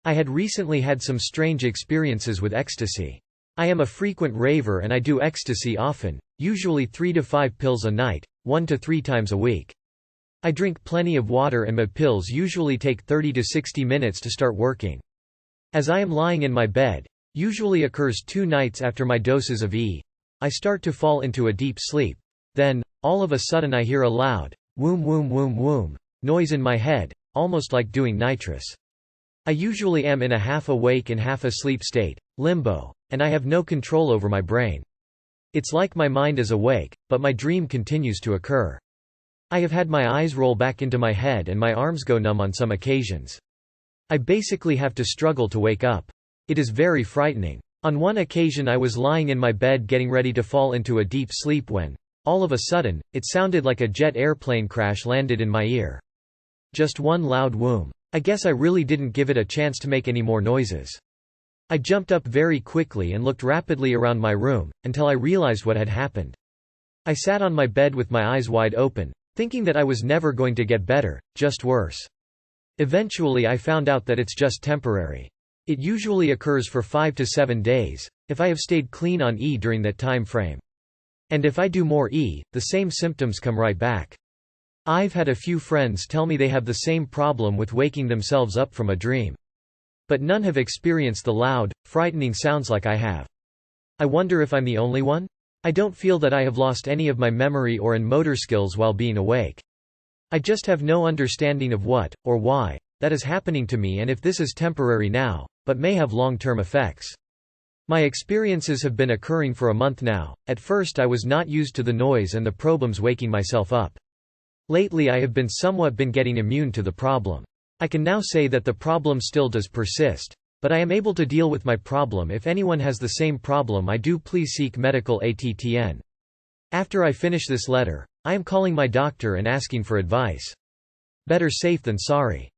I had recently had some strange experiences with ecstasy. I am a frequent raver and I do ecstasy often, usually 3 to 5 pills a night, 1 to 3 times a week. I drink plenty of water and my pills usually take 30 to 60 minutes to start working. As I am lying in my bed, usually occurs 2 nights after my doses of I start to fall into a deep sleep. Then, all of a sudden I hear a loud, whoom whoom whoom whoom, noise in my head, almost like doing nitrous. I usually am in a half-awake and half-asleep state, limbo, and I have no control over my brain. It's like my mind is awake, but my dream continues to occur. I have had my eyes roll back into my head and my arms go numb on some occasions. I basically have to struggle to wake up. It is very frightening. On one occasion I was lying in my bed getting ready to fall into a deep sleep when, all of a sudden, it sounded like a jet airplane crash landed in my ear. Just one loud whoom. I guess I really didn't give it a chance to make any more noises. I jumped up very quickly and looked rapidly around my room, until I realized what had happened. I sat on my bed with my eyes wide open, thinking that I was never going to get better, just worse. Eventually I found out that it's just temporary. It usually occurs for 5 to 7 days, if I have stayed clean on during that time frame. And if I do more the same symptoms come right back. I've had a few friends tell me they have the same problem with waking themselves up from a dream. But none have experienced the loud, frightening sounds like I have. I wonder if I'm the only one? I don't feel that I have lost any of my memory or motor skills while being awake. I just have no understanding of what, or why, that is happening to me and if this is temporary now, but may have long-term effects. My experiences have been occurring for a month now. At first I was not used to the noise and the problems waking myself up. Lately I have been getting immune to the problem. I can now say that the problem still does persist, but I am able to deal with my problem. If anyone has the same problem I do, please seek medical attn. After I finish this letter, I am calling my doctor and asking for advice. Better safe than sorry.